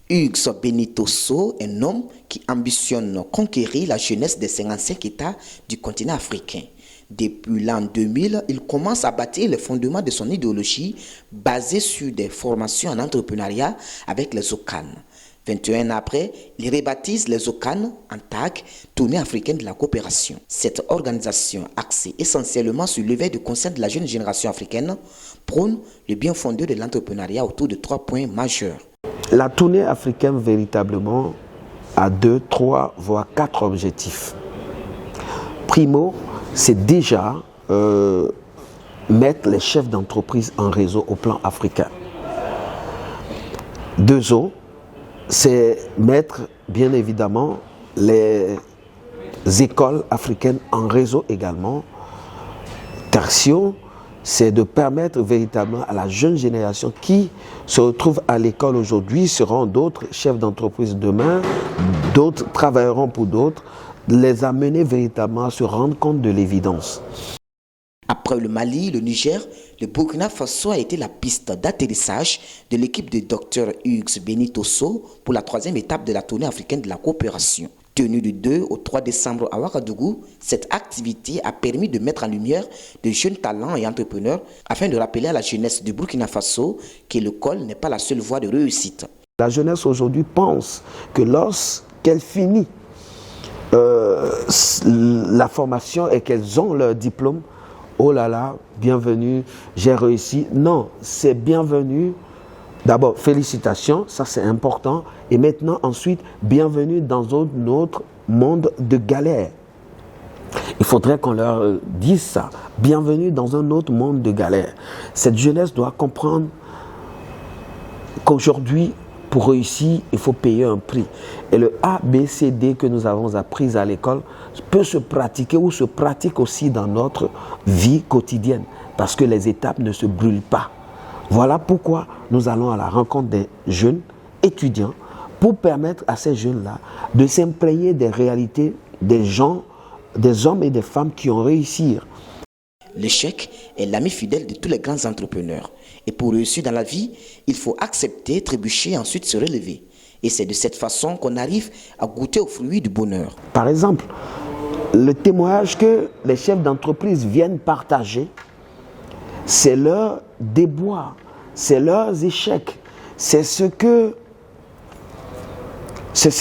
Hugues Benitoso, un homme qui ambitionne conquérir la jeunesse des 55 États du continent africain. Depuis l'an 2000, il commence à bâtir les fondements de son idéologie basée sur des formations en entrepreneuriat avec les OCAN. 21 ans après, il rebaptise les OCAN en TAC, Tournée africaine de la coopération. Cette organisation, axée essentiellement sur l'éveil de conscience de la jeune génération africaine, prône le bien fondé de l'entrepreneuriat autour de 3 points majeurs. La tournée africaine véritablement a 2, 3, voire 4 objectifs. Primo, c'est déjà mettre les chefs d'entreprise en réseau au plan africain. Deuxièmement, c'est mettre bien évidemment les écoles africaines en réseau également. Tertio, c'est de permettre véritablement à la jeune génération qui se retrouve à l'école aujourd'hui, seront d'autres chefs d'entreprise demain, d'autres travailleront pour d'autres, les amener véritablement à se rendre compte de l'évidence. Après le Mali, le Niger, le Burkina Faso a été la piste d'atterrissage de l'équipe de Dr Hugues Benitoso pour la 3e étape de la tournée africaine de la coopération. Tenue du 2 au 3 décembre à Ouagadougou, cette activité a permis de mettre en lumière de jeunes talents et entrepreneurs afin de rappeler à la jeunesse du Burkina Faso que l'école n'est pas la seule voie de réussite. La jeunesse aujourd'hui pense que lorsqu'elle finit la formation et qu'elles ont leur diplôme, oh là là, bienvenue, j'ai réussi. Non, c'est bienvenue. D'abord, félicitations, ça c'est important. Et maintenant, ensuite, bienvenue dans un autre monde de galère. Il faudrait qu'on leur dise ça. Bienvenue dans un autre monde de galère. Cette jeunesse doit comprendre qu'aujourd'hui, pour réussir, il faut payer un prix. Et le A, B, C, D que nous avons appris à l'école peut se pratiquer ou se pratique aussi dans notre vie quotidienne. Parce que les étapes ne se brûlent pas. Voilà pourquoi nous allons à la rencontre des jeunes étudiants pour permettre à ces jeunes-là de s'imprégner des réalités des gens, des hommes et des femmes qui ont réussi. L'échec est l'ami fidèle de tous les grands entrepreneurs. Et pour réussir dans la vie, il faut accepter, trébucher et ensuite se relever. Et c'est de cette façon qu'on arrive à goûter aux fruits du bonheur. Par exemple, le témoignage que les chefs d'entreprise viennent partager, c'est leur déboire, c'est leurs échecs, c'est ce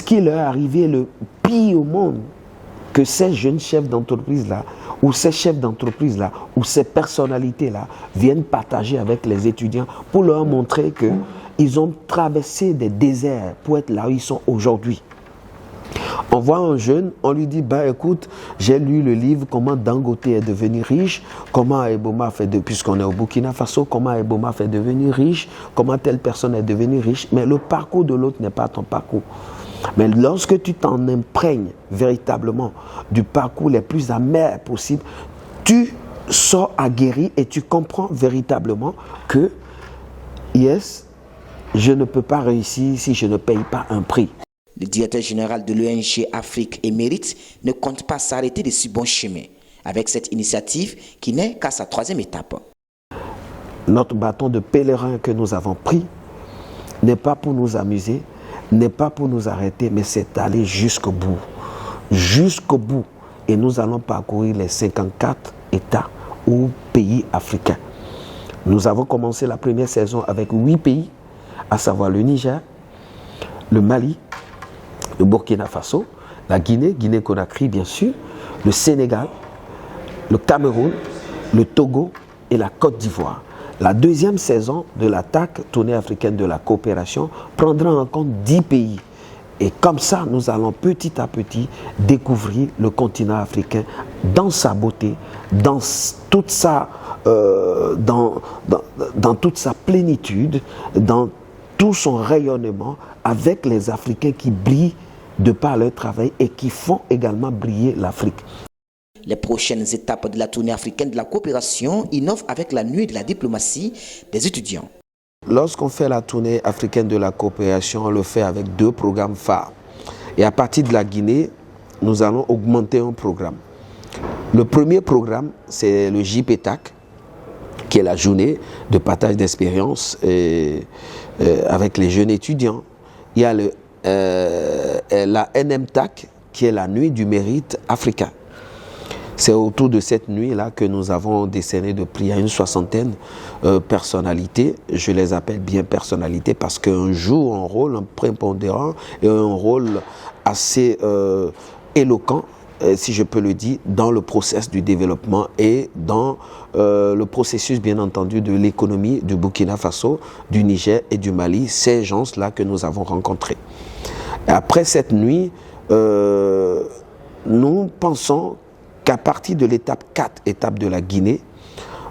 qui leur est arrivé le pire au monde, que ces jeunes chefs d'entreprise-là, ou ces chefs d'entreprise-là, ou ces personnalités-là viennent partager avec les étudiants pour leur montrer qu'ils ont traversé des déserts pour être là où ils sont aujourd'hui. On voit un jeune, on lui dit, bah écoute, j'ai lu le livre Comment Dangote est devenu riche, comment Eboma fait puisqu'on est au Burkina Faso, comment Eboma fait devenir riche, comment telle personne est devenue riche, mais le parcours de l'autre n'est pas ton parcours. Mais lorsque tu t'en imprègnes véritablement du parcours les plus amers possibles, tu sors aguerri et tu comprends véritablement que, yes, je ne peux pas réussir si je ne paye pas un prix. Le directeur général de l'ONG Afrique Émérite ne compte pas s'arrêter de ce bon chemin avec cette initiative qui n'est qu'à sa 3e étape. Notre bâton de pèlerin que nous avons pris n'est pas pour nous amuser, n'est pas pour nous arrêter, mais c'est d'aller jusqu'au bout. Jusqu'au bout. Et nous allons parcourir les 54 États ou pays africains. Nous avons commencé la première saison avec 8 pays, à savoir le Niger, le Mali, le Burkina Faso, la Guinée, Guinée-Conakry bien sûr, le Sénégal, le Cameroun, le Togo et la Côte d'Ivoire. La 2e saison de la TAC, Tournée africaine de la coopération, prendra en compte 10 pays. Et comme ça, nous allons petit à petit découvrir le continent africain dans sa beauté, dans toute sa plénitude, dans tout son rayonnement, avec les Africains qui brillent de par leur travail et qui font également briller l'Afrique. Les prochaines étapes de la tournée africaine de la coopération innovent avec la nuit de la diplomatie des étudiants. Lorsqu'on fait la tournée africaine de la coopération, on le fait avec 2 programmes phares. Et à partir de la Guinée, nous allons augmenter un programme. Le premier programme, c'est le JPTAC, qui est la journée de partage d'expérience avec les jeunes étudiants. il y a la NMTAC, qui est la nuit du mérite africain. C'est autour de cette nuit-là que nous avons décerné de prix à une 60aine personnalités. Je les appelle bien personnalités parce qu'un jouent un rôle prépondérant et un rôle assez éloquent, si je peux le dire, dans le processus du développement et dans le processus, bien entendu, de l'économie du Burkina Faso, du Niger et du Mali, ces gens-là que nous avons rencontrés. Et après cette nuit, nous pensons qu'à partir de l'étape 4, étape de la Guinée,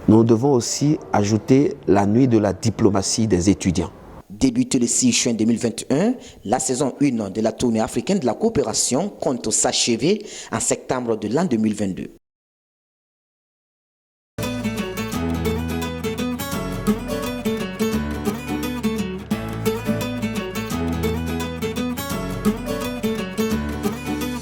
nous devons aussi ajouter la nuit de la diplomatie des étudiants. Débutée le 6 juin 2021, la saison 1 de la tournée africaine de la coopération compte s'achever en septembre de l'an 2022.